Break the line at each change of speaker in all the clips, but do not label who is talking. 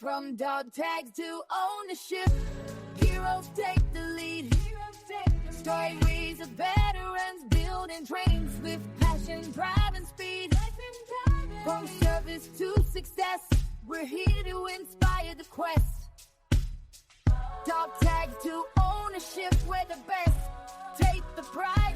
From dog tags to ownership, heroes take the lead. Stories of veterans building dreams with passion, drive, and speed. From service to success, we're here to inspire the quest. Dog tags to ownership, we're the best. Take the prize.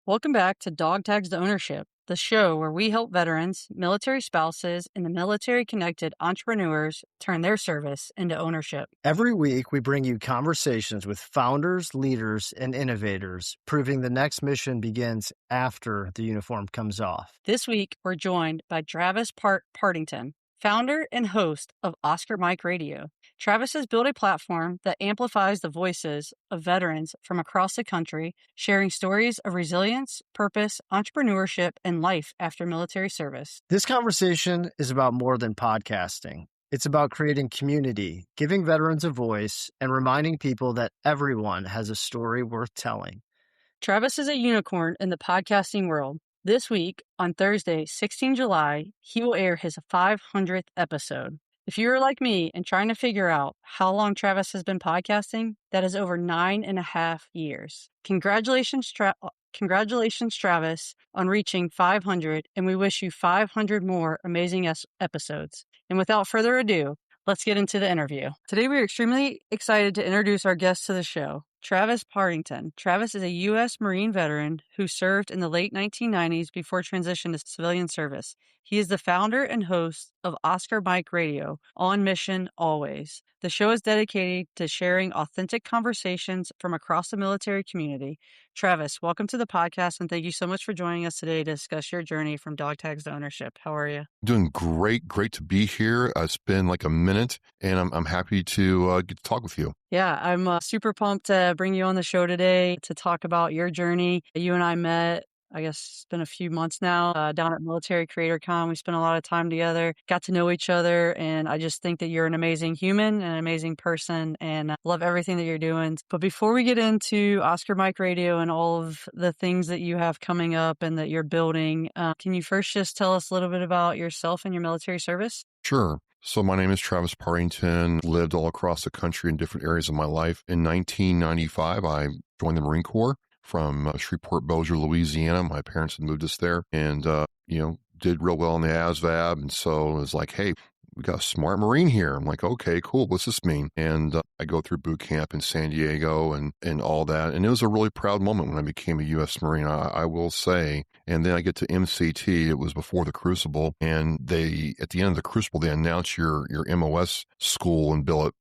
Welcome back to Dog Tags to Ownership, the show where we help veterans, military spouses, and the military-connected entrepreneurs turn their service into ownership.
Every week, we bring you conversations with founders, leaders, and innovators, proving the next mission begins after the uniform comes off.
This week, we're joined by Travis Partington, founder and host of Oscar Mike Radio. Travis has built a platform that amplifies the voices of veterans from across the country, sharing stories of resilience, purpose, entrepreneurship, and life after military service.
This conversation is about more than podcasting. It's about creating community, giving veterans a voice, and reminding people that everyone has a story worth telling.
Travis is a unicorn in the podcasting world. This week, on Thursday, 16 July, he will air his 500th episode. If you are like me and trying to figure out how long Travis has been podcasting, that is over 9.5 years. Congratulations, Travis, on reaching 500, and we wish you 500 more amazing episodes. And without further ado, let's get into the interview. Today, we are extremely excited to introduce our guest to the show, Travis Partington. Travis is a U.S. Marine veteran who served in the late 1990s before transition to civilian service. He is the founder and host of Oscar Mike Radio, On Mission Always. The show is dedicated to sharing authentic conversations from across the military community. Travis, welcome to the podcast, and thank you so much for joining us today to discuss your journey from dog tags to ownership. How are you?
Doing great to be here. It's been like a minute, and I'm happy to get to talk with you.
Yeah, I'm super pumped to bring you on the show today to talk about your journey. You and I met, I guess it's been a few months now, down at Military Creator Con. We spent a lot of time together, got to know each other, and I just think that you're an amazing human and an amazing person, and I love everything that you're doing. But before we get into Oscar Mike Radio and all of the things that you have coming up and that you're building, can you first just tell us a little bit about yourself and your military service?
Sure. So my name is Travis Partington, lived all across the country in different areas of my life. In 1995, I joined the Marine Corps from Shreveport, Bossier, Louisiana. My parents had moved us there and, did real well in the ASVAB. And so it was like, hey, we got a smart Marine here. I'm like, okay, cool. What's this mean? And I go through boot camp in San Diego and all that. And it was a really proud moment when I became a U.S. Marine, I will say. And then I get to MCT. It was before the Crucible. And at the end of the Crucible, they announce your MOS school and billet.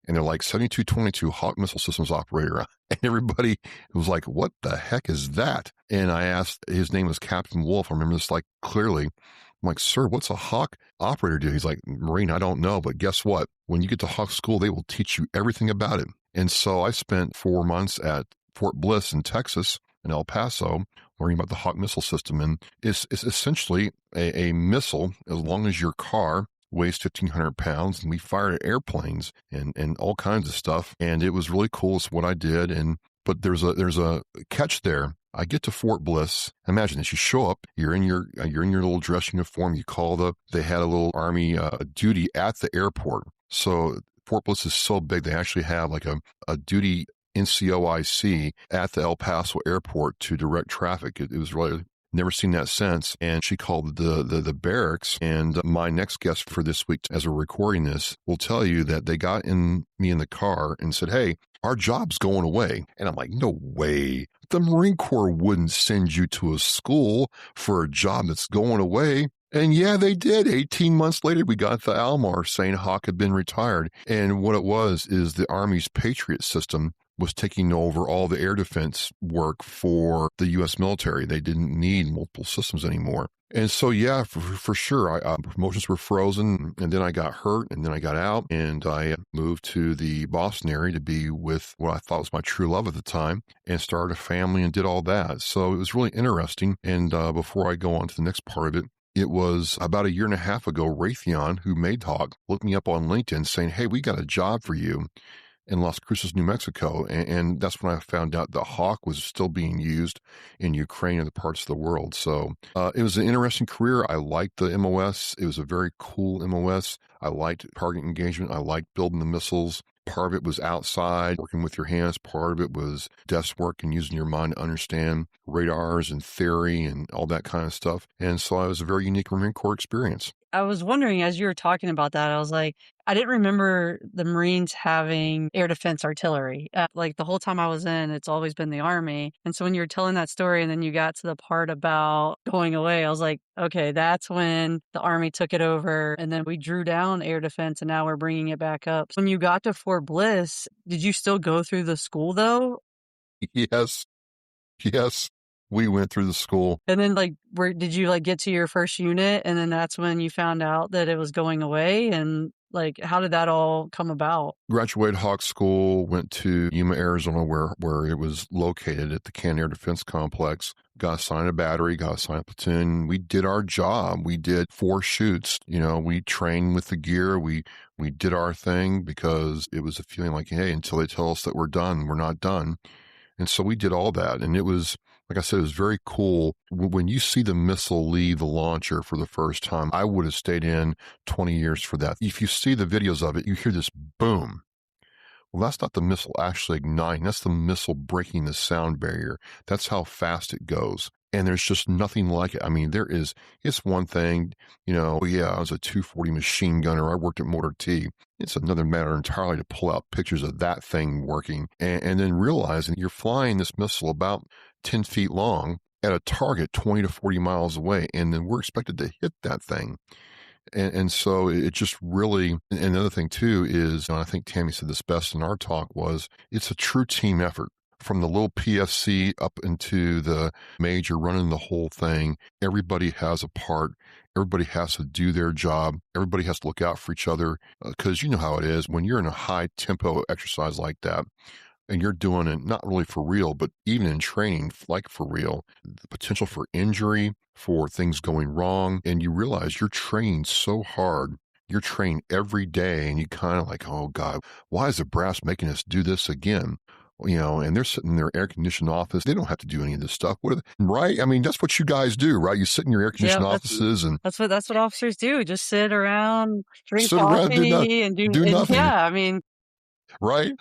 And they're like 7222 Hawk Missile Systems Operator. And everybody was like, what the heck is that? And I asked, his name was Captain Wolf. I remember this like clearly. I'm like, sir, what's a Hawk operator do? He's like, Marine, I don't know. But guess what? When you get to Hawk School, they will teach you everything about it. And so I spent 4 months at Fort Bliss in Texas, in El Paso, learning about the Hawk missile system. And it's essentially a missile, as long as your car weighs 1,500 pounds, and we fired at airplanes and all kinds of stuff. And it was really cool. It's what I did. But there's a catch there. I get to Fort Bliss. Imagine this: you show up, you're in your little dress uniform. They had a little Army duty at the airport. So Fort Bliss is so big, they actually have like a duty NCOIC at the El Paso airport to direct traffic. It was really never seen that since. And she called the barracks. And my next guest for this week, as we're recording this, will tell you that they got me in the car and said, hey, our job's going away. And I'm like, no way. The Marine Corps wouldn't send you to a school for a job that's going away. And yeah, they did. 18 months later, we got the Almar saying Hawk had been retired. And what it was is the Army's Patriot system was taking over all the air defense work for the U.S. military. They didn't need multiple systems anymore. And so, yeah, for sure, promotions were frozen, and then I got hurt, and then I got out, and I moved to the Boston area to be with what I thought was my true love at the time, and started a family and did all that. So it was really interesting. And before I go on to the next part of it, it was about 1.5 years ago, Raytheon, who made Hawk, looked me up on LinkedIn saying, hey, we got a job for you. in Las Cruces, New Mexico. And that's when I found out the Hawk was still being used in Ukraine and other parts of the world. So it was an interesting career. I liked the MOS. It was a very cool MOS. I liked target engagement. I liked building the missiles. Part of it was outside, working with your hands. Part of it was desk work and using your mind to understand radars and theory and all that kind of stuff. And so it was a very unique Marine Corps experience.
I was wondering, as you were talking about that, I was like, I didn't remember the Marines having air defense artillery. Like the whole time I was in, it's always been the Army. And so when you were telling that story and then you got to the part about going away, I was like, okay, that's when the Army took it over. And then we drew down air defense and now we're bringing it back up. When you got to Fort Bliss, did you still go through the school though?
Yes. We went through the school.
And then where did you get to your first unit? And then that's when you found out that it was going away. And how did that all come about?
Graduated Hawk School, went to Yuma, Arizona, where it was located at the Canton Air Defense Complex. Got assigned a battery, got assigned a platoon. We did our job. We did 4 shoots. We trained with the gear. We did our thing because it was a feeling like, hey, until they tell us that we're done, we're not done. And so we did all that. And it was, like I said, it was very cool. When you see the missile leave the launcher for the first time, I would have stayed in 20 years for that. If you see the videos of it, you hear this boom. Well, that's not the missile actually igniting. That's the missile breaking the sound barrier. That's how fast it goes. And there's just nothing like it. I mean, it's one thing, I was a 240 machine gunner. I worked at Motor T. It's another matter entirely to pull out pictures of that thing working and then realizing you're flying this missile about 10 feet long at a target 20 to 40 miles away. And then we're expected to hit that thing. And so it just really, and another thing too is, and I think Tammy said this best in our talk, was it's a true team effort. From the little PFC up into the major, running the whole thing, everybody has a part. Everybody has to do their job. Everybody has to look out for each other because you know how it is. When you're in a high tempo exercise like that, and you're doing it not really for real, but even in training, like for real, the potential for injury, for things going wrong, and you realize you're training so hard. You're trained every day, and you kind of like, oh God, why is the brass making us do this again? And they're sitting in their air-conditioned office. They don't have to do any of this stuff, right? I mean, that's what you guys do, right? You sit in your air-conditioned offices, and
that's what officers do. Just sit around, drink coffee, and do nothing. Yeah, I mean,
right.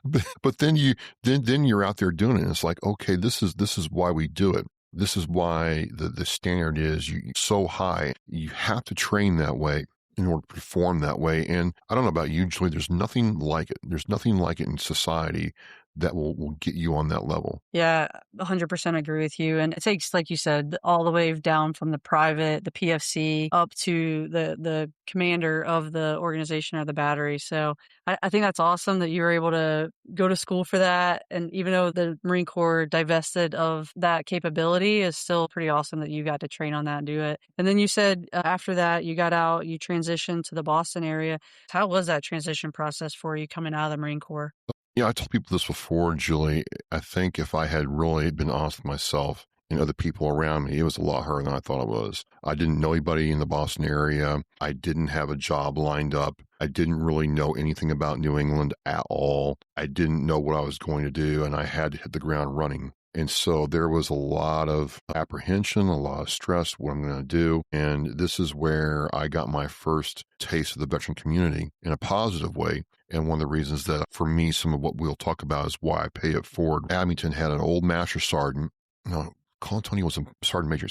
But then you're out there doing it. And it's like, okay, this is why we do it. This is why the standard is so high. You have to train that way in order to perform that way. And I don't know about you, Julie, there's nothing like it. There's nothing like it in society that will get you on that level.
Yeah, 100% agree with you. And it takes, like you said, all the way down from the private, the PFC, up to the commander of the organization or the battery. So I think that's awesome that you were able to go to school for that. And even though the Marine Corps divested of that capability, it's still pretty awesome that you got to train on that and do it. And then you said after that, you got out, you transitioned to the Boston area. How was that transition process for you coming out of the Marine Corps?
I told people this before, Julie. I think if I had really been honest with myself and other people around me, it was a lot harder than I thought it was. I didn't know anybody in the Boston area. I didn't have a job lined up. I didn't really know anything about New England at all. I didn't know what I was going to do, and I had to hit the ground running. And so there was a lot of apprehension, a lot of stress, what I'm going to do. And this is where I got my first taste of the veteran community in a positive way. And one of the reasons that for me, some of what we'll talk about is why I pay it forward. Abington had an old master sergeant. No, Colin Tony was a sergeant major,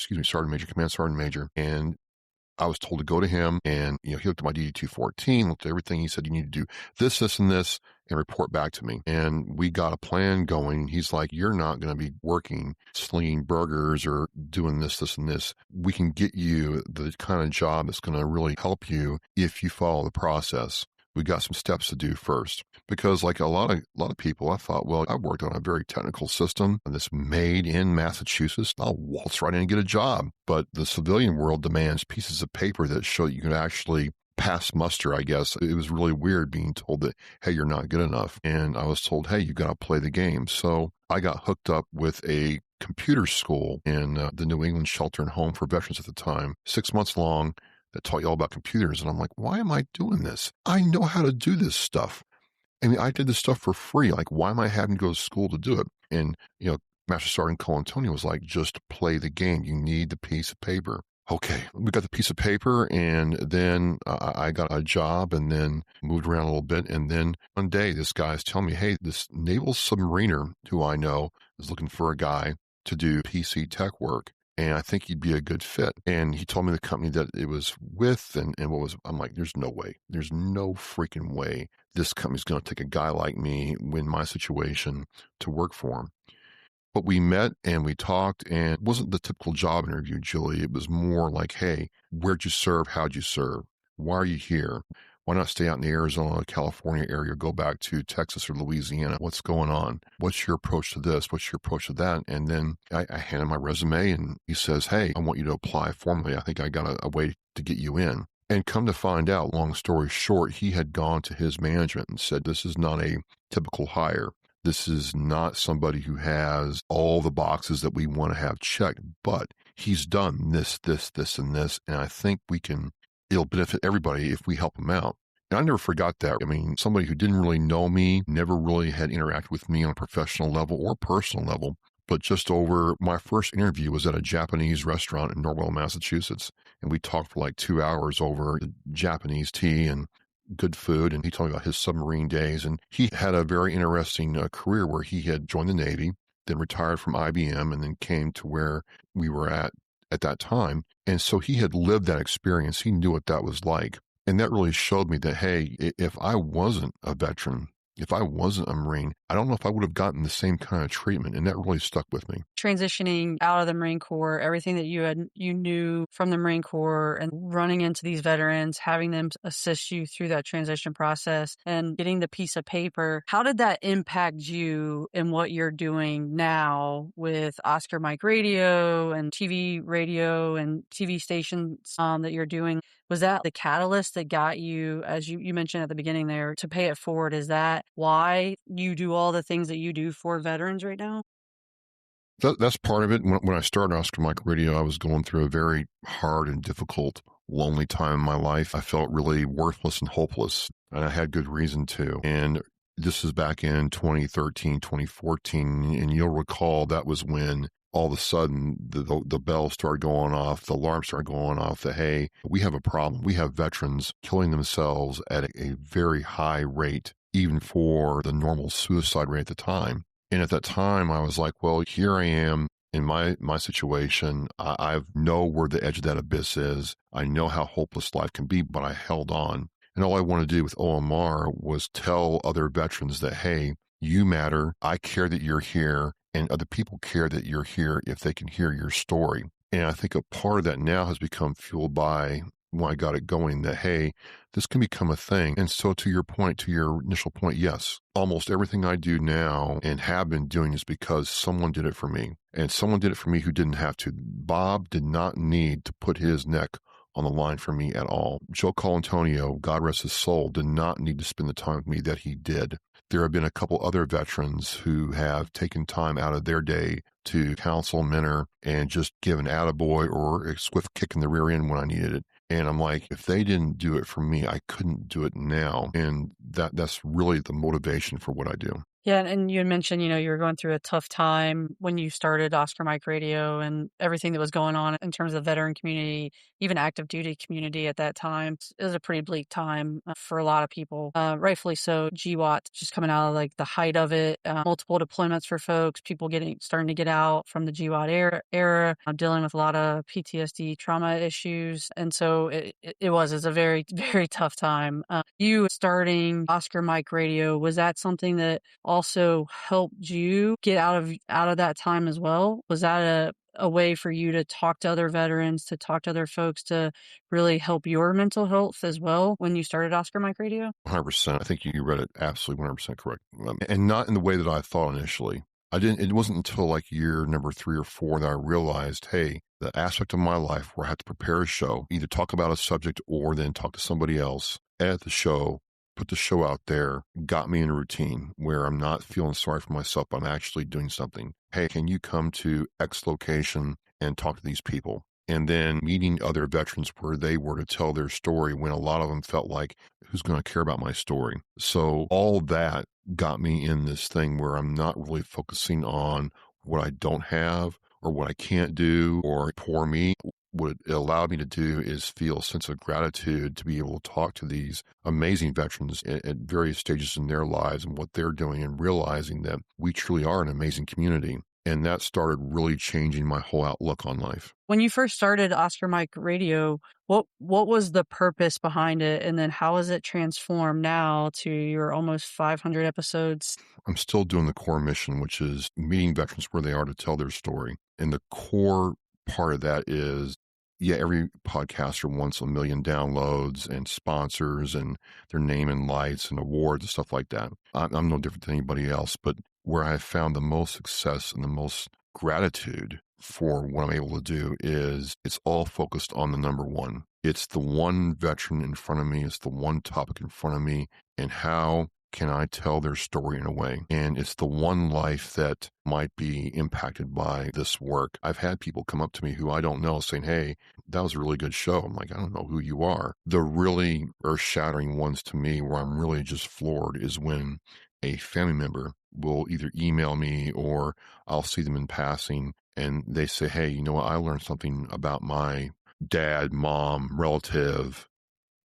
command sergeant major. And I was told to go to him, and he looked at my DD-214, looked at everything. He said, you need to do this, this, and this, and report back to me. And we got a plan going. He's like, you're not going to be working, slinging burgers or doing this, this, and this. We can get you the kind of job that's going to really help you if you follow the process. We got some steps to do first, because like a lot of people, I thought, well, I worked on a very technical system that's made in Massachusetts. I'll waltz right in and get a job. But the civilian world demands pieces of paper that show you can actually pass muster, I guess. It was really weird being told that, hey, you're not good enough. And I was told, hey, you got to play the game. So I got hooked up with a computer school in the New England Shelter and Home for Veterans at the time, 6 months long, that taught you all about computers. And I'm like, why am I doing this? I know how to do this stuff. I mean, I did this stuff for free. Like, why am I having to go to school to do it? And, Master Sergeant Colantonio was like, just play the game. You need the piece of paper. Okay, we got the piece of paper, and then I got a job and then moved around a little bit. And then one day, this guy's telling me, hey, this naval submariner who I know is looking for a guy to do PC tech work. And I think he'd be a good fit. And he told me the company that it was with and what was, I'm like, there's no way. There's no freaking way this company's going to take a guy like me in my situation to work for him. But we met and we talked, and it wasn't the typical job interview, Julie. It was more like, hey, where'd you serve? How'd you serve? Why are you here? Why not stay out in the Arizona, California area, or go back to Texas or Louisiana? What's going on? What's your approach to this? What's your approach to that? And then I handed my resume, and he says, hey, I want you to apply formally. I think I got a way to get you in. And come to find out, long story short, he had gone to his management and said, this is not a typical hire. This is not somebody who has all the boxes that we want to have checked, but he's done this, and this. And I think it'll benefit everybody if we help him out. And I never forgot that. I mean, somebody who didn't really know me, never really had interacted with me on a professional level or personal level, but just over my first interview was at a Japanese restaurant in Norwell, Massachusetts. And we talked for like 2 hours over Japanese tea and good food. And he told me about his submarine days. And he had a very interesting career where he had joined the Navy, then retired from IBM, and then came to where we were at that time. And so he had lived that experience. He knew what that was like. And that really showed me that, hey, if I wasn't a veteran, if I wasn't a Marine, I don't know if I would have gotten the same kind of treatment. And that really stuck with me.
Transitioning out of the Marine Corps, everything that you knew from the Marine Corps, and running into these veterans, having them assist you through that transition process and getting the piece of paper, how did that impact you in what you're doing now with Oscar Mike Radio and TV radio and TV stations that you're doing? Was that the catalyst that got you, as you mentioned at the beginning there, to pay it forward? Is that why you do all the things that you do for veterans right now?
That's part of it. When I started Oscar Mike Radio, I was going through a very hard and difficult, lonely time in my life. I felt really worthless and hopeless, and I had good reason to. And this is back in 2013, 2014, and you'll recall that was when all of a sudden the bells started going off, the alarms started going off that, hey, we have a problem. We have veterans killing themselves at a very high rate, even for the normal suicide rate at the time. And at that time, I was like, well, here I am in my situation. I know where the edge of that abyss is. I know how hopeless life can be, but I held on. And all I wanted to do with OMR was tell other veterans that, hey, you matter. I care that you're here, and other people care that you're here if they can hear your story. And I think a part of that now has become fueled by when I got it going that, hey, this can become a thing. And so to your point, to your initial point, yes, almost everything I do now and have been doing is because someone did it for me. And someone did it for me who didn't have to. Bob did not need to put his neck on the line for me at all. Joe Colantonio, God rest his soul, did not need to spend the time with me that he did. There have been a couple other veterans who have taken time out of their day to counsel, mentor, and just give an attaboy or a swift kick in the rear end when I needed it. And I'm like, if they didn't do it for me, I couldn't do it now. And that's really the motivation for what I do.
Yeah, and you had mentioned, you were going through a tough time when you started Oscar Mike Radio and everything that was going on in terms of the veteran community, even active duty community at that time. It was a pretty bleak time for a lot of people, rightfully so. GWAT just coming out of like the height of it, multiple deployments for folks, people starting to get out from the GWAT era, dealing with a lot of PTSD trauma issues. And so it was a very, very tough time. You starting Oscar Mike Radio, was that something that also helped you get out of that time as well? Was that a way for you to talk to other veterans, to talk to other folks, to really help your mental health as well when you started Oscar Mike Radio?
100%. I think you read it absolutely 100% correct. And not in the way that I thought initially. It wasn't until like year number 3 or 4 that I realized, hey, the aspect of my life where I have to prepare a show, either talk about a subject or then talk to somebody else, edit the show, put the show out there, got me in a routine where I'm not feeling sorry for myself. I'm actually doing something. Hey, can you come to X location and talk to these people? And then meeting other veterans where they were to tell their story when a lot of them felt like, who's going to care about my story? So all that got me in this thing where I'm not really focusing on what I don't have or what I can't do or poor me. What it allowed me to do is feel a sense of gratitude to be able to talk to these amazing veterans at various stages in their lives and what they're doing, and realizing that we truly are an amazing community. And that started really changing my whole outlook on life.
When you first started Oscar Mike Radio, what was the purpose behind it? And then how has it transformed now to your almost 500 episodes?
I'm still doing the core mission, which is meeting veterans where they are to tell their story. And the core part of that is, yeah, every podcaster wants 1 million downloads and sponsors and their name in lights and awards and stuff like that. I'm no different than anybody else, but where I found the most success and the most gratitude for what I'm able to do is it's all focused on the number one. It's the one veteran in front of me. It's the one topic in front of me. And how can I tell their story in a way? And it's the one life that might be impacted by this work. I've had people come up to me who I don't know saying, hey, that was a really good show. I'm like, I don't know who you are. The really earth-shattering ones to me where I'm really just floored is when a family member will either email me or I'll see them in passing and they say, hey, you know what? I learned something about my dad, mom, relative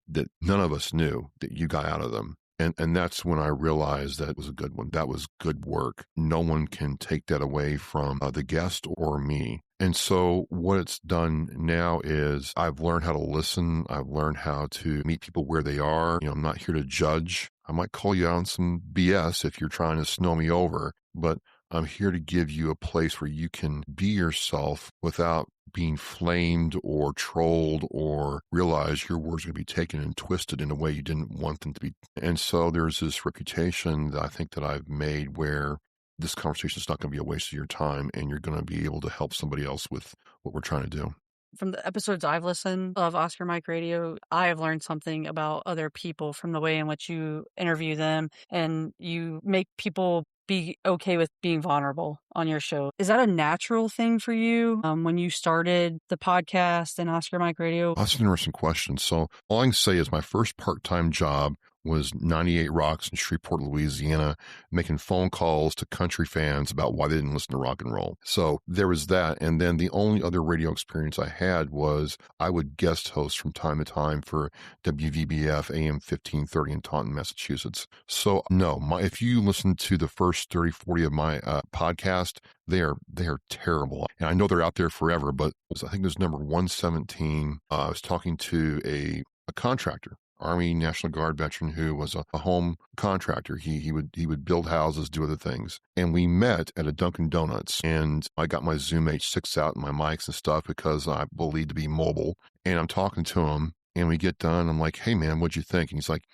that none of us knew that you got out of them. And that's when I realized that it was a good one. That was good work. No one can take that away from the guest or me. And so what it's done now is I've learned how to listen. I've learned how to meet people where they are. You know, I'm not here to judge. I might call you out on some BS if you're trying to snow me over, but I'm here to give you a place where you can be yourself without being flamed or trolled or realize your words are going to be taken and twisted in a way you didn't want them to be. And so there's this reputation that I think that I've made where this conversation is not going to be a waste of your time and you're going to be able to help somebody else with what we're trying to do.
From the episodes I've listened of Oscar Mike Radio, I have learned something about other people from the way in which you interview them and you make people be okay with being vulnerable on your show. Is that a natural thing for you when you started the podcast and Oscar Mike Radio?
That's an interesting question. So all I can say is my first part-time job was 98 Rocks in Shreveport, Louisiana, making phone calls to country fans about why they didn't listen to rock and roll. So there was that. And then the only other radio experience I had was I would guest host from time to time for WVBF AM 1530 in Taunton, Massachusetts. So no, if you listen to the first 30, 40 of my podcast, they are terrible. And I know they're out there forever, but I think it was number 117. I was talking to a contractor, Army National Guard veteran who was a home contractor. He would build houses, do other things. And we met at a Dunkin' Donuts. And I got my Zoom H6 out and my mics and stuff because I believe to be mobile. And I'm talking to him and we get done. I'm like, hey man, what'd you think? And he's like,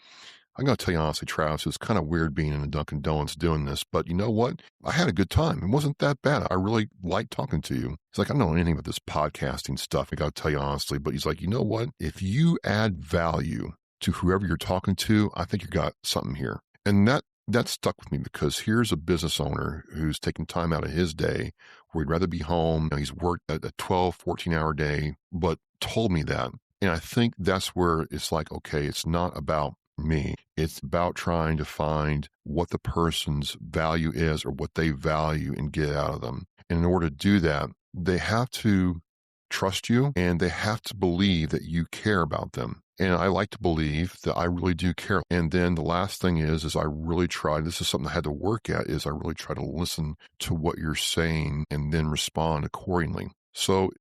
I'm going to tell you honestly, Travis, it was kind of weird being in a Dunkin' Donuts doing this, but you know what? I had a good time. It wasn't that bad. I really liked talking to you. He's like, I don't know anything about this podcasting stuff. I got to tell you honestly, but he's like, you know what? If you add value to whoever you're talking to, I think you got something here. And that stuck with me because here's a business owner who's taking time out of his day where he'd rather be home. You know, he's worked a 12, 14-hour day, but told me that. And I think that's where it's like, okay, it's not about me. It's about trying to find what the person's value is or what they value and get out of them. And in order to do that, they have to trust you and they have to believe that you care about them. And I like to believe that I really do care. And then the last thing is I really try, this is something I had to work at, is I really try to listen to what you're saying and then respond accordingly. So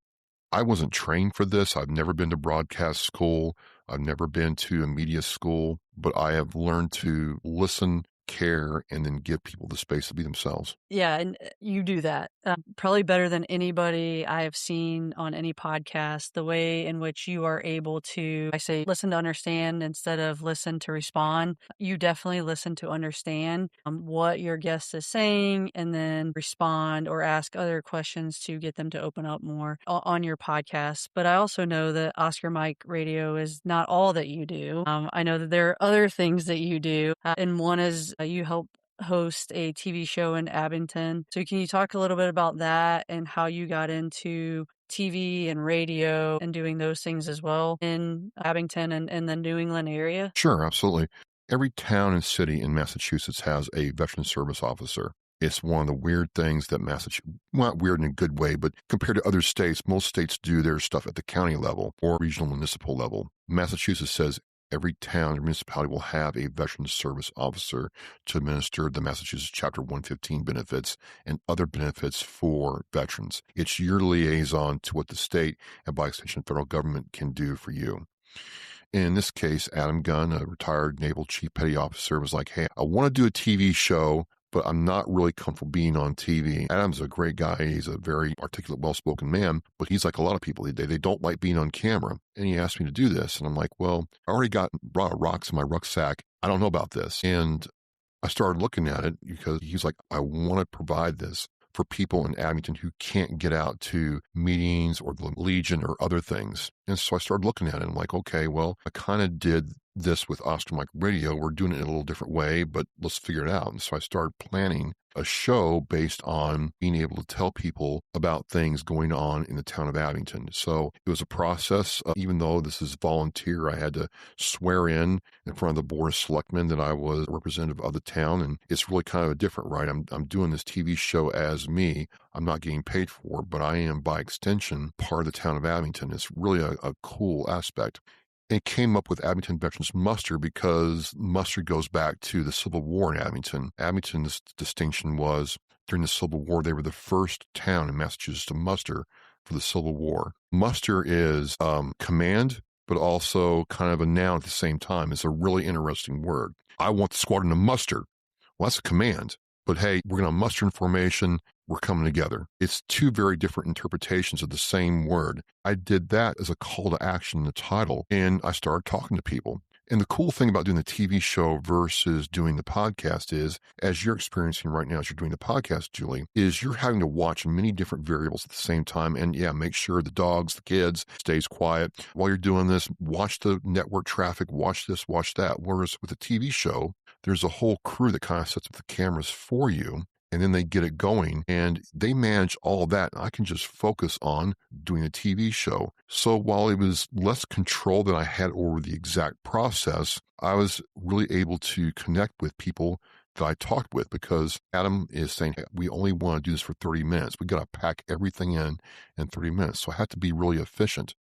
I wasn't trained for this. I've never been to broadcast school. I've never been to a media school, but I have learned to listen, care, and then give people the space to be themselves.
Yeah, and you do that probably better than anybody I have seen on any podcast. The way in which you are able to, I say, listen to understand instead of listen to respond. You definitely listen to understand what your guest is saying and then respond or ask other questions to get them to open up more on your podcast. But I also know that Oscar Mike Radio is not all that you do. I know that there are other things that you do, and one is you help host a TV show in Abington. So can you talk a little bit about that and how you got into TV and radio and doing those things as well in Abington and the New England area?
Sure, absolutely. Every town and city in Massachusetts has a veteran service officer. It's one of the weird things that Massachusetts, not weird in a good way, but compared to other states, most states do their stuff at the county level or regional municipal level. Massachusetts says every town or municipality will have a veteran service officer to administer the Massachusetts Chapter 115 benefits and other benefits for veterans. It's your liaison to what the state and by extension federal government can do for you. In this case, Adam Gunn, a retired Naval Chief Petty Officer, was like, hey, I want to do a TV show, but I'm not really comfortable being on TV. Adam's a great guy. He's a very articulate, well-spoken man, but he's like a lot of people. They don't like being on camera. And he asked me to do this. And I'm like, well, I already brought rocks in my rucksack. I don't know about this. And I started looking at it because he's like, I want to provide this for people in Abington who can't get out to meetings or the Legion or other things. And so I started looking at it and I'm like, okay, well, I kind of did this with Oscar Mike Radio. We're doing it in a little different way, but let's figure it out. And so I started planning a show based on being able to tell people about things going on in the town of Abington. So it was a process. Even though this is volunteer, I had to swear in front of the board of selectmen that I was a representative of the town. And it's really kind of different, right? I'm doing this TV show as me. I'm not getting paid for it, but I am by extension part of the town of Abington. It's really a cool aspect. It came up with Abington Veterans Muster because muster goes back to the Civil War in Abington. Abington's distinction was during the Civil War, they were the first town in Massachusetts to muster for the Civil War. Muster is command, but also kind of a noun at the same time. It's a really interesting word. I want the squadron to muster. Well, that's a command. But hey, we're going to muster in formation. We're coming together. It's two very different interpretations of the same word. I did that as a call to action in the title, and I started talking to people. And the cool thing about doing the TV show versus doing the podcast is, as you're experiencing right now, as you're doing the podcast, Julie, is you're having to watch many different variables at the same time. And yeah, make sure the dogs, the kids stays quiet. While you're doing this, watch the network traffic, watch this, watch that. Whereas with a TV show, there's a whole crew that kind of sets up the cameras for you. And then they get it going and they manage all of that. I can just focus on doing a TV show. So while it was less control than I had over the exact process, I was really able to connect with people that I talked with because Adam is saying, hey, we only want to do this for 30 minutes. We got to pack everything in 30 minutes. So I had to be really efficient.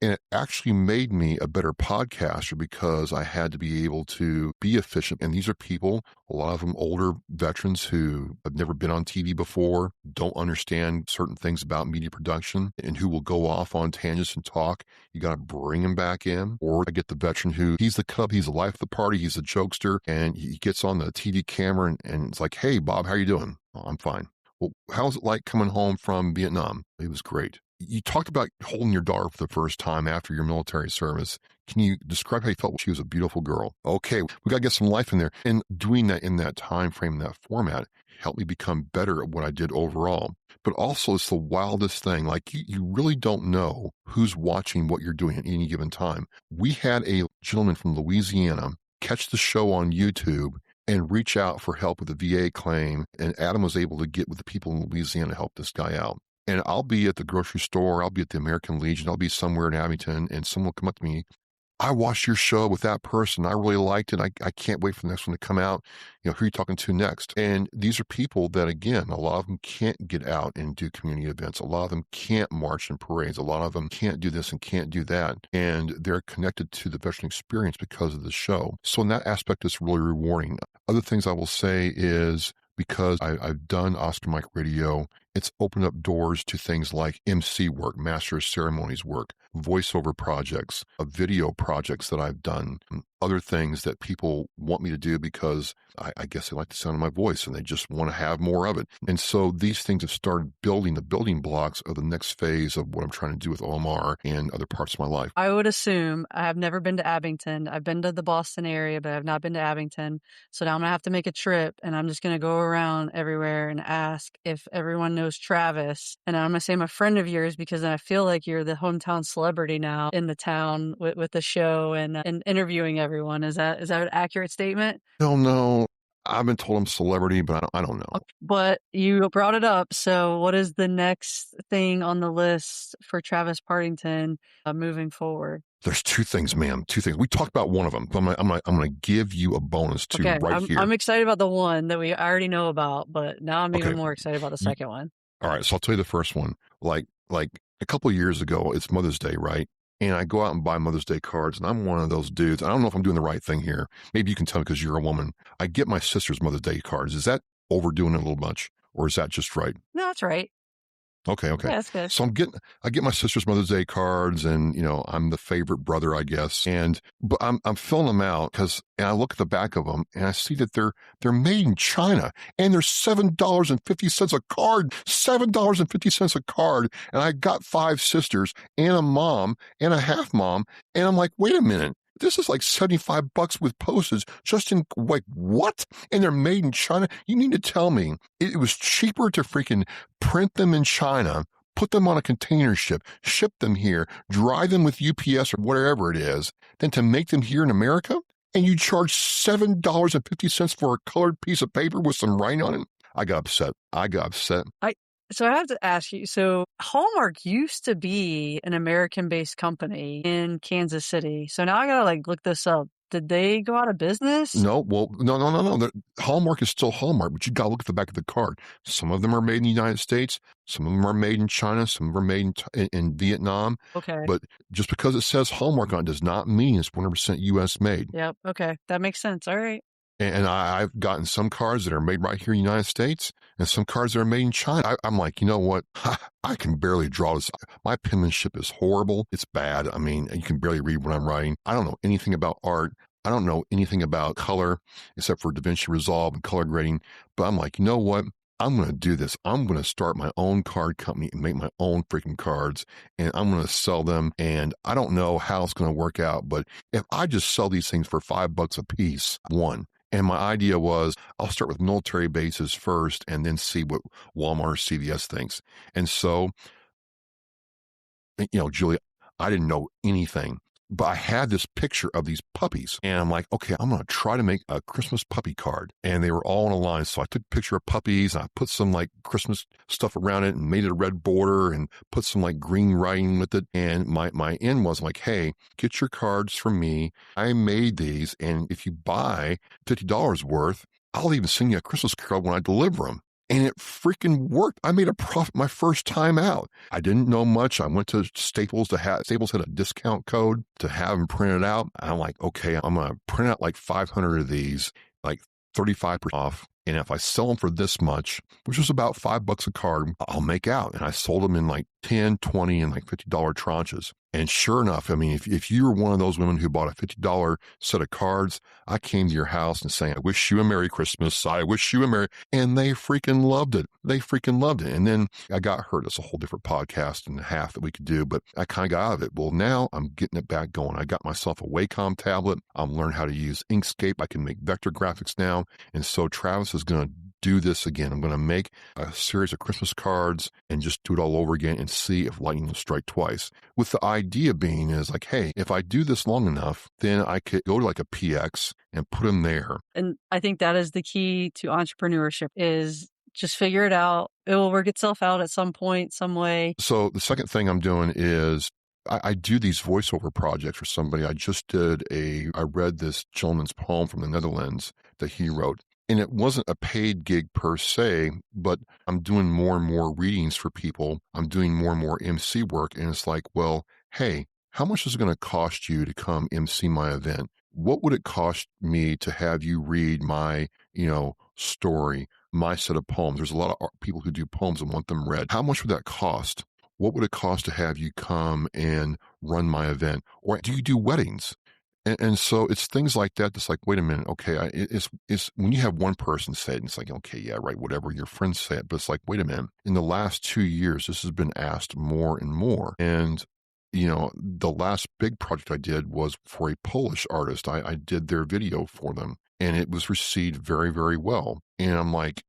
And it actually made me a better podcaster because I had to be able to be efficient. And these are people, a lot of them older veterans who have never been on TV before, don't understand certain things about media production, and who will go off on tangents and talk. You got to bring them back in. Or I get the veteran who, he's the cub, he's the life of the party, he's a jokester, and he gets on the TV camera and it's like, hey, Bob, how you doing? Oh, I'm fine. Well, how's it like coming home from Vietnam? It was great. You talked about holding your daughter for the first time after your military service. Can you describe how you felt when she was a beautiful girl? Okay, we got to get some life in there. And doing that in that time frame, that format, helped me become better at what I did overall. But also, it's the wildest thing. Like, you really don't know who's watching what you're doing at any given time. We had a gentleman from Louisiana catch the show on YouTube and reach out for help with a VA claim. And Adam was able to get with the people in Louisiana to help this guy out. And I'll be at the grocery store, I'll be at the American Legion, I'll be somewhere in Abington, and someone will come up to me, I watched your show with that person. I really liked it. I can't wait for the next one to come out. Who are you talking to next? And these are people that, again, a lot of them can't get out and do community events. A lot of them can't march in parades. A lot of them can't do this and can't do that. And they're connected to the veteran experience because of the show. So in that aspect, it's really rewarding. Other things I will say is, because I've done Oscar Mike Radio, it's opened up doors to things like MC work, Master of Ceremonies work, voiceover projects, video projects that I've done, other things that people want me to do because I guess they like the sound of my voice and they just want to have more of it. And so these things have started building the building blocks of the next phase of what I'm trying to do with OMR and other parts of my life.
I would assume, I have never been to Abington. I've been to the Boston area, but I've not been to Abington. So now I'm going to have to make a trip and I'm just going to go around everywhere and ask if everyone knows Travis. And I'm going to say I'm a friend of yours because I feel like you're the hometown celebrity now in the town with the show and interviewing everyone. Is that an accurate statement?
No. I've been told I'm celebrity, but I don't know.
But you brought it up. So what is the next thing on the list for Travis Partington moving forward?
There's two things, ma'am. Two things. We talked about one of them, but I'm gonna give you a bonus too here.
I'm excited about the one that we already know about, but now I'm even more excited about the second one.
All right, so I'll tell you the first one. Like a couple of years ago, it's Mother's Day, right? And I go out and buy Mother's Day cards, and I'm one of those dudes. I don't know if I'm doing the right thing here. Maybe you can tell me because you're a woman. I get my sister's Mother's Day cards. Is that overdoing it a little much, or is that just right?
No, that's right.
Okay.
Yeah, that's good.
So I get my sister's Mother's Day cards, and I'm the favorite brother, I guess. But I'm filling them out and I look at the back of them, and I see that they're made in China, and they're $7.50 a card. $7.50 a card, and I got 5 sisters and a mom and a half mom, and I'm like, wait a minute. This is like $75 with postage just in like what? And they're made in China. You need to tell me it was cheaper to freaking print them in China, put them on a container ship them here, drive them with UPS or whatever it is, than to make them here in America? And you charge $7.50 for a colored piece of paper with some writing on it? I got upset.
So I have to ask you, so Hallmark used to be an American-based company in Kansas City. So now I gotta look this up. Did they go out of business?
No. Well, no. Hallmark is still Hallmark, but you got to look at the back of the card. Some of them are made in the United States. Some of them are made in China. Some of them are made in Vietnam.
Okay.
But just because it says Hallmark on it does not mean it's 100% U.S. made.
Yep. Okay. That makes sense. All right.
And I've gotten some cards that are made right here in the United States and some cards that are made in China. I'm like, you know what? I can barely draw this. My penmanship is horrible. It's bad. I mean, you can barely read what I'm writing. I don't know anything about art. I don't know anything about color except for DaVinci Resolve and color grading. But I'm like, you know what? I'm going to do this. I'm going to start my own card company and make my own freaking cards, and I'm going to sell them. And I don't know how it's going to work out, but if I just sell these things for $5 a piece, one. And my idea was I'll start with military bases first and then see what Walmart or CVS thinks. And so, Julia, I didn't know anything, but I had this picture of these puppies, and I'm like, okay, I'm going to try to make a Christmas puppy card. And they were all in a line. So I took a picture of puppies, and I put some Christmas stuff around it and made it a red border and put some green writing with it. And my end was like, hey, get your cards from me. I made these. And if you buy $50 worth, I'll even send you a Christmas card when I deliver them. And it freaking worked. I made a profit my first time out. I didn't know much. I went to Staples Staples had a discount code to have them printed out. I'm like, okay, I'm going to print out 500 of these, 35% off. And if I sell them for this much, which was about $5 a card, I'll make out. And I sold them in $10, $20, and $50 tranches. And sure enough, I mean, if you were one of those women who bought a $50 set of cards, I came to your house and saying, I wish you a Merry Christmas. I wish you a Merry, and they freaking loved it. And then I got hurt. It's a whole different podcast and a half that we could do, but I kind of got out of it. Well, now I'm getting it back going. I got myself a Wacom tablet. I'm learning how to use Inkscape. I can make vector graphics now. And so Travis is going to do this again. I'm going to make a series of Christmas cards and just do it all over again and see if lightning will strike twice. With the idea being is hey, if I do this long enough, then I could go to a PX and put them there.
And I think that is the key to entrepreneurship is just figure it out. It will work itself out at some point, some way.
So the second thing I'm doing is I do these voiceover projects for somebody. I read this gentleman's poem from the Netherlands that he wrote. And it wasn't a paid gig per se, but I'm doing more and more readings for people. I'm doing more and more MC work. And it's like, well, hey, how much is it going to cost you to come MC my event? What would it cost me to have you read my, story, my set of poems? There's a lot of people who do poems and want them read. How much would that cost? What would it cost to have you come and run my event? Or do you do weddings? And so it's things like that. That's wait a minute. Okay. It's when you have one person say it, and it's okay, yeah, right. Whatever your friends say it. But it's wait a minute. In the last 2 years, this has been asked more and more. And, the last big project I did was for a Polish artist. I did their video for them and it was received very, very well. And I'm like,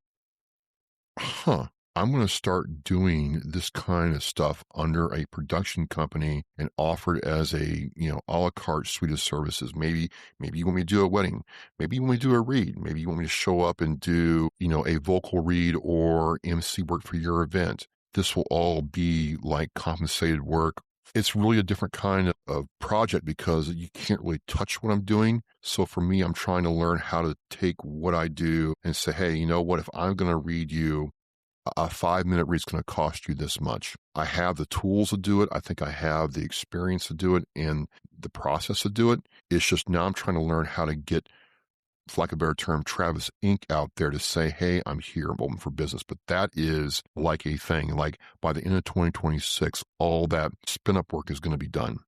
huh. I'm going to start doing this kind of stuff under a production company and offer it as a, a la carte suite of services. Maybe you want me to do a wedding. Maybe you want me to do a read. Maybe you want me to show up and do, a vocal read or MC work for your event. This will all be like compensated work. It's really a different kind of project because you can't really touch what I'm doing. So for me, I'm trying to learn how to take what I do and say, hey, you know what? If I'm going to read you, a 5-minute read is going to cost you this much. I have the tools to do it. I think I have the experience to do it and the process to do it. It's just now I'm trying to learn how to get, for lack of a better term, Travis Inc. out there to say, hey, I'm here, I'm open for business. But that is like a thing. Like by the end of 2026, all that spin-up work is going to be done.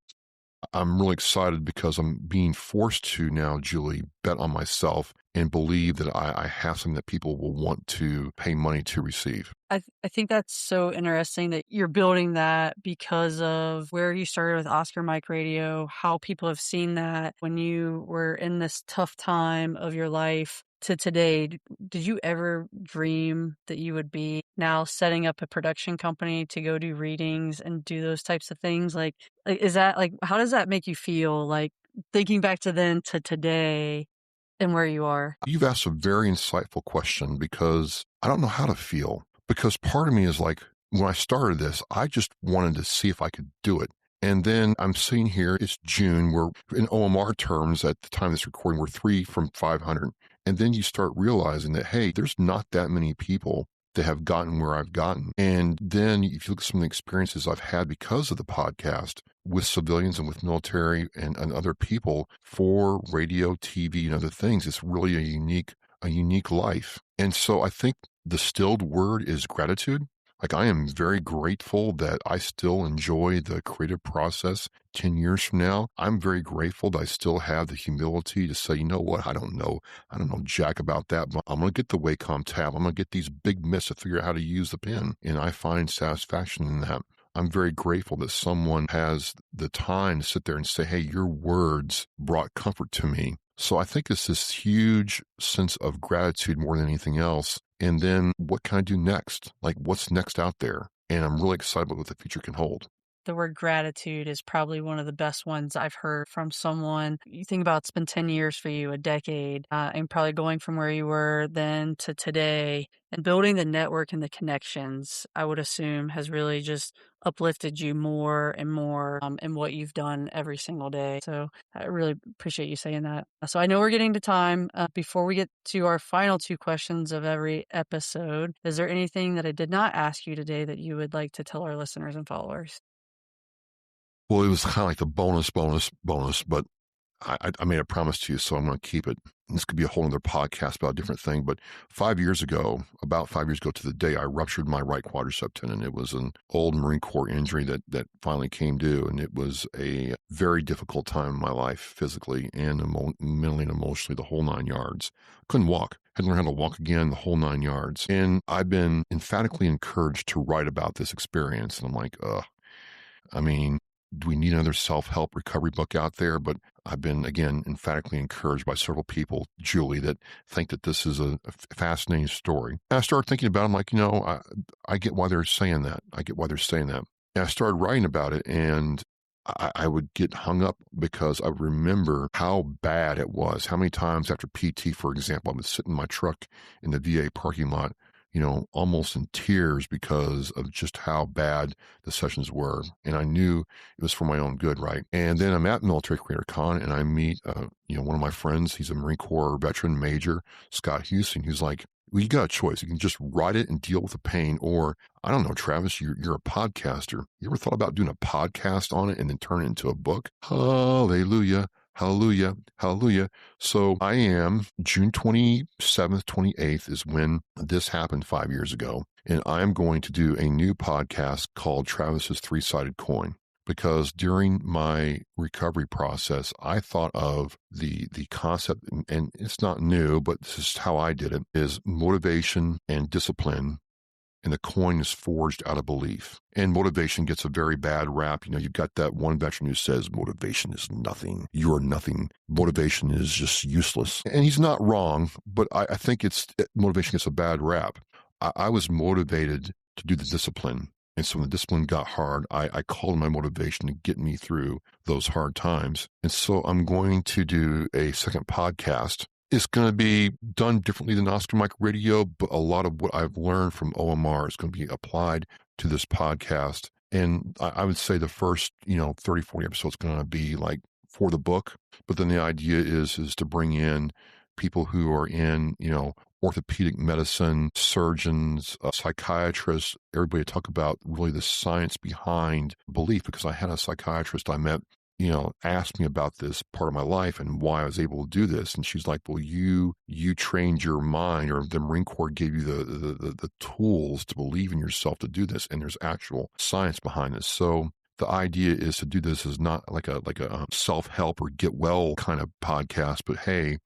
I'm really excited because I'm being forced to now, Julie, bet on myself and believe that I have something that people will want to pay money to receive.
I think that's so interesting that you're building that because of where you started with Oscar Mike Radio, how people have seen that when you were in this tough time of your life to today. Did you ever dream that you would be now setting up a production company to go do readings and do those types of things? Like is that like, how does that make you feel? Like thinking back to then to today and where you are?
You've asked a very insightful question because I don't know how to feel. Because part of me is like, when I started this, I just wanted to see if I could do it. And then I'm sitting here, it's June, we're in OMR terms at the time of this recording, we're 3 from 500. And then you start realizing that, hey, there's not that many people that have gotten where I've gotten. And then if you look at some of the experiences I've had because of the podcast with civilians and with military and other people for radio, TV, and other things, it's really a unique life. And so I think the distilled word is gratitude. Like I am very grateful that I still enjoy the creative process 10 years from now. I'm very grateful that I still have the humility to say, you know what, I don't know jack about that, but I'm going to get the Wacom tab. I'm going to get these big myths to figure out how to use the pen. And I find satisfaction in that. I'm very grateful that someone has the time to sit there and say, hey, your words brought comfort to me. So I think it's this huge sense of gratitude more than anything else. And then what can I do next? Like what's next out there? And I'm really excited about what the future can hold.
The word gratitude is probably one of the best ones I've heard from someone. You think about it's been 10 years for you, a decade, and probably going from where you were then to today and building the network and the connections, I would assume has really just uplifted you more and more in what you've done every single day. So I really appreciate you saying that. So I know we're getting to time. Before we get to our final 2 questions of every episode, is there anything that I did not ask you today that you would like to tell our listeners and followers?
Well, it was kind of like the bonus, but I made a promise to you, so I'm going to keep it. And this could be a whole other podcast about a different thing, but about 5 years ago to the day, I ruptured my right quadricep tendon. It was an old Marine Corps injury that finally came due, and it was a very difficult time in my life, physically and mentally and emotionally, the whole 9 yards. Couldn't walk. Had to learn how to walk again, the whole 9 yards. And I've been emphatically encouraged to write about this experience, and I'm like, do we need another self-help recovery book out there? But I've been, again, emphatically encouraged by several people, Julie, that think that this is a fascinating story. And I started thinking about it. I'm like, I get why they're saying that. And I started writing about it, and I would get hung up because I remember how bad it was. How many times after PT, for example, I would sit in my truck in the VA parking lot, almost in tears because of just how bad the sessions were. And I knew it was for my own good, right? And then I'm at Military Creator Con and I meet, one of my friends. He's a Marine Corps veteran, Major Scott Houston, who's like, well, you got a choice. You can just write it and deal with the pain. Or, I don't know, Travis, you're a podcaster. You ever thought about doing a podcast on it and then turn it into a book? Hallelujah. Hallelujah. Hallelujah. So I am June 27th, 28th is when this happened 5 years ago. And I'm going to do a new podcast called Travis's Three-Sided Coin. Because during my recovery process, I thought of the concept, and it's not new, but this is how I did it, is motivation and discipline. And the coin is forged out of belief. And motivation gets a very bad rap. You've got that one veteran who says motivation is nothing. You're nothing. Motivation is just useless. And he's not wrong, but I think motivation gets a bad rap. I was motivated to do the discipline. And so when the discipline got hard, I called on my motivation to get me through those hard times. And so I'm going to do a second podcast. It's going to be done differently than Oscar Mike Radio, but a lot of what I've learned from OMR is going to be applied to this podcast. And I would say the first, 30, 40 episodes going to be like for the book. But then the idea is to bring in people who are in, orthopedic medicine, surgeons, psychiatrists, everybody to talk about really the science behind belief, because I had a psychiatrist I met, asked me about this part of my life and why I was able to do this. And she's like, well, you trained your mind, or the Marine Corps gave you the tools to believe in yourself to do this. And there's actual science behind this. So the idea is to do this as not like a self-help or get well kind of podcast, but hey,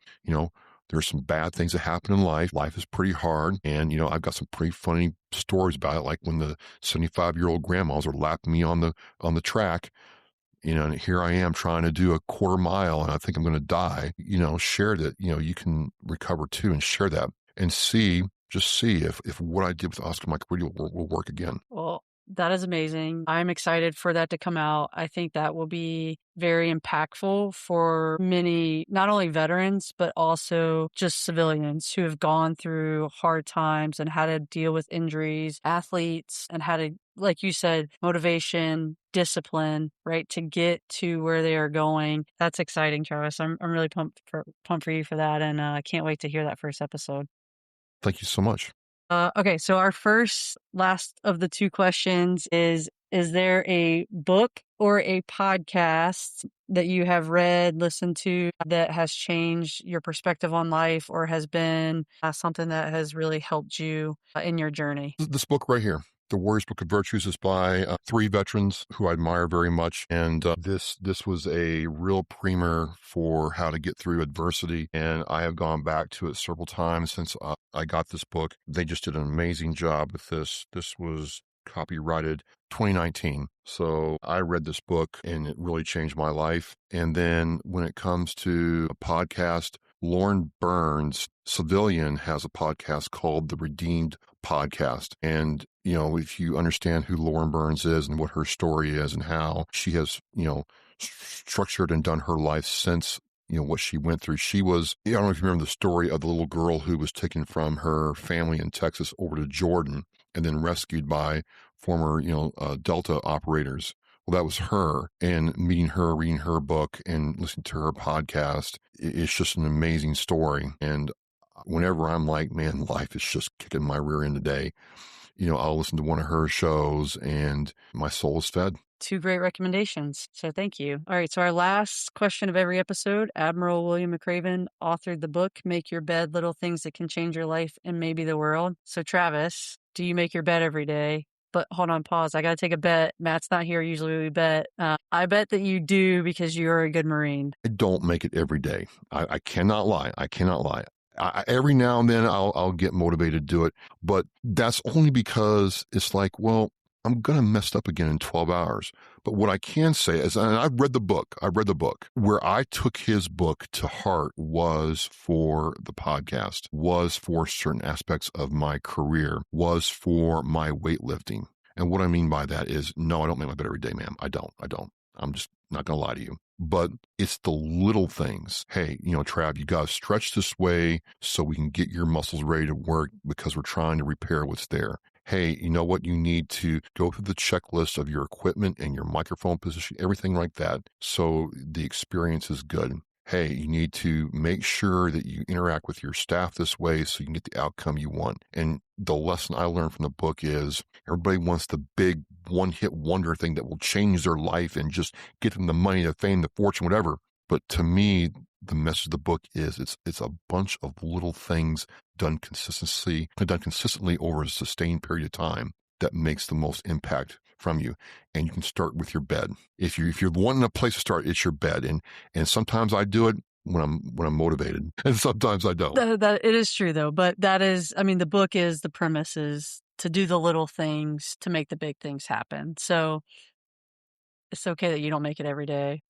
there's some bad things that happen in life. Life is pretty hard. And, I've got some pretty funny stories about it. Like when the 75-year-old grandmas are lapping me on the track, and here I am trying to do a quarter mile and I think I'm going to die, share that, you can recover too, and share that and see if what I did with Oscar Mike Radio will work again.
Well, that is amazing. I'm excited for that to come out. I think that will be very impactful for many, not only veterans, but also just civilians who have gone through hard times and had to deal with injuries, athletes, and had to, like you said, motivation, discipline, right, to get to where they are going. That's exciting, Travis. I'm really pumped for you for that, and I can't wait to hear that first episode.
Thank you so much.
Okay, so our last of the two questions is there a book or a podcast that you have read, listened to, that has changed your perspective on life, or has been something that has really helped you in your journey?
This book right here, The Warrior's Book of Virtues, is by 3 veterans who I admire very much. And this was a real primer for how to get through adversity. And I have gone back to it several times since I got this book. They just did an amazing job with this. This was copyrighted 2019. So I read this book and it really changed my life. And then when it comes to a podcast, Lauren Burns, civilian, has a podcast called The Redeemed Podcast. And, if you understand who Lauren Burns is and what her story is and how she has, structured and done her life since, what she went through. She was, I don't know if you remember the story of the little girl who was taken from her family in Texas over to Jordan and then rescued by former, Delta operators. Well, that was her. And meeting her, reading her book, and listening to her podcast, it's just an amazing story. And whenever I'm like, man, life is just kicking my rear end today, I'll listen to one of her shows and my soul is fed.
2 great recommendations. So thank you. All right. So our last question of every episode, Admiral William McRaven authored the book, Make Your Bed, Little Things That Can Change Your Life and Maybe the World. So Travis, do you make your bed every day? But hold on, pause. I got to take a bet. Matt's not here. Usually we bet. I bet that you do because you're a good Marine.
I don't make it every day. I cannot lie. Every now and then I'll get motivated to do it, but that's only because it's like, well, I'm going to mess up again in 12 hours. But what I can say is, and I've read the book, where I took his book to heart was for the podcast, was for certain aspects of my career, was for my weightlifting. And what I mean by that is, no, I don't make my bed every day, ma'am. I don't. I'm just not going to lie to you. But it's the little things. Hey, Trav, you got to stretch this way so we can get your muscles ready to work because we're trying to repair what's there. Hey, you know what? You need to go through the checklist of your equipment and your microphone position, everything like that, so the experience is good. Hey, you need to make sure that you interact with your staff this way so you can get the outcome you want. And the lesson I learned from the book is everybody wants the big one-hit wonder thing that will change their life and just get them the money, the fame, the fortune, whatever. But to me, the message of the book is it's a bunch of little things done consistently over a sustained period of time that makes the most impact from you. And you can start with your bed. If you're wanting a place to start, it's your bed. And sometimes I do it when I'm motivated, and sometimes I don't.
That it is true though, but that is, the book is, the premise is to do the little things to make the big things happen. So it's okay that you don't make it every day.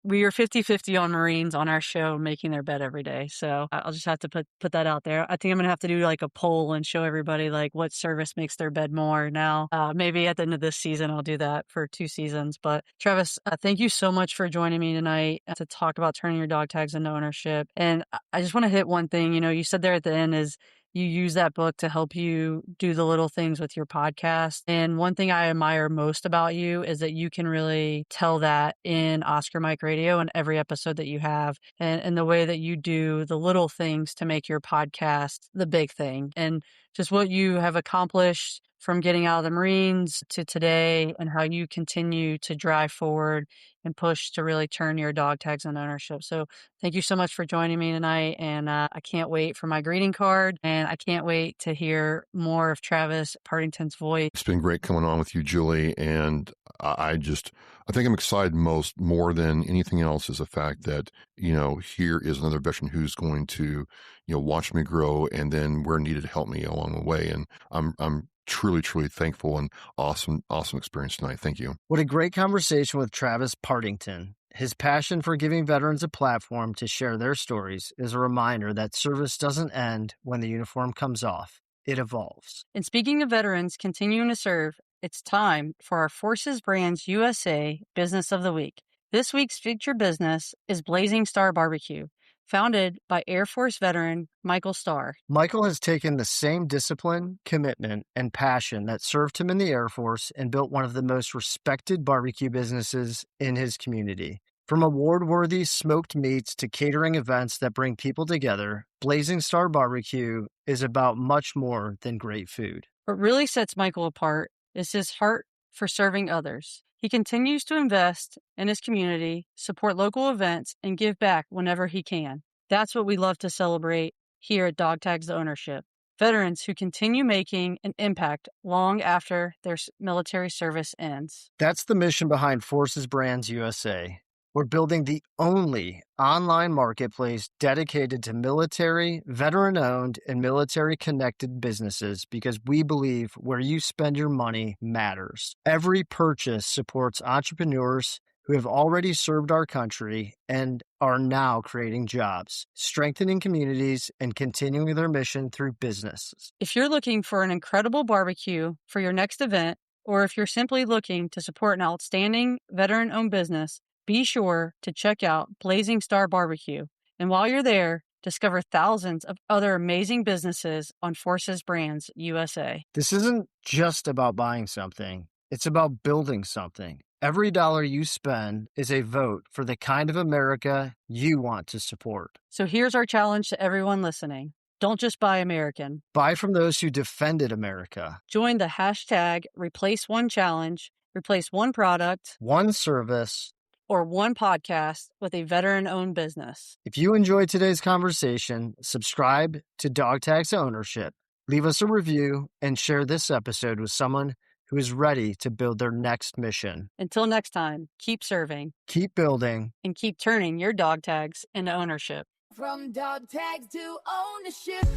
we are 50-50 on Marines on our show making their bed every day. So I'll just have to put that out there. I think I'm going to have to do like a poll and show everybody like what service makes their bed more now. Maybe at the end of this season, I'll do that for 2 seasons. But Travis, thank you so much for joining me tonight to talk about turning your dog tags into ownership. And I just want to hit one thing. You said there at the end is you use that book to help you do the little things with your podcast. And one thing I admire most about you is that you can really tell that in Oscar Mike Radio and every episode that you have, and the way that you do the little things to make your podcast the big thing. And just what you have accomplished from getting out of the Marines to today, and how you continue to drive forward and push to really turn your dog tags into ownership. So thank you so much for joining me tonight. And I can't wait for my greeting card, and I can't wait to hear more of Travis Partington's voice.
It's been great coming on with you, Julie. And I think I'm excited more than anything else is the fact that, here is another veteran who's going to, watch me grow, and then where needed, help me along the way. And I'm truly, truly thankful, and awesome experience tonight. Thank you.
What a great conversation with Travis Partington. His passion for giving veterans a platform to share their stories is a reminder that service doesn't end when the uniform comes off. It evolves.
And speaking of veterans continuing to serve, it's time for our Forces Brands USA Business of the Week. This week's featured business is Blazing Star Barbecue, founded by Air Force veteran Michael Starr.
Michael has taken the same discipline, commitment, and passion that served him in the Air Force and built one of the most respected barbecue businesses in his community. From award-worthy smoked meats to catering events that bring people together, Blazing Star Barbecue is about much more than great food.
What really sets Michael apart is his heart for serving others. He continues to invest in his community, support local events, and give back whenever he can. That's what we love to celebrate here at Dog Tags to Ownership. Veterans who continue making an impact long after their military service ends.
That's the mission behind Forces Brands USA. We're building the only online marketplace dedicated to military, veteran-owned, and military-connected businesses because we believe where you spend your money matters. Every purchase supports entrepreneurs who have already served our country and are now creating jobs, strengthening communities, and continuing their mission through businesses.
If you're looking for an incredible barbecue for your next event, or if you're simply looking to support an outstanding veteran-owned business, be sure to check out Blazing Star Barbecue. And while you're there, discover thousands of other amazing businesses on Forces Brands USA.
This isn't just about buying something. It's about building something. Every dollar you spend is a vote for the kind of America you want to support.
So here's our challenge to everyone listening. Don't just buy American.
Buy from those who defended America.
Join the hashtag #ReplaceOne challenge. Replace one product,
one service,
or one podcast with a veteran-owned business.
If you enjoyed today's conversation, subscribe to Dog Tags to Ownership, leave us a review, and share this episode with someone who is ready to build their next mission.
Until next time, keep serving,
keep building,
and keep turning your dog tags into ownership.
From dog tags to ownership,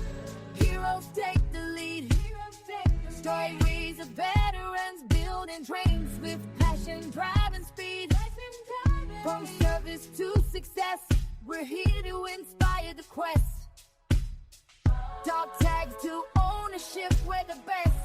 heroes take the lead. Stories of veterans building dreams with passion, drive, and speed. From service to success, we're here to inspire the quest. Dog tags to ownership, we're the best.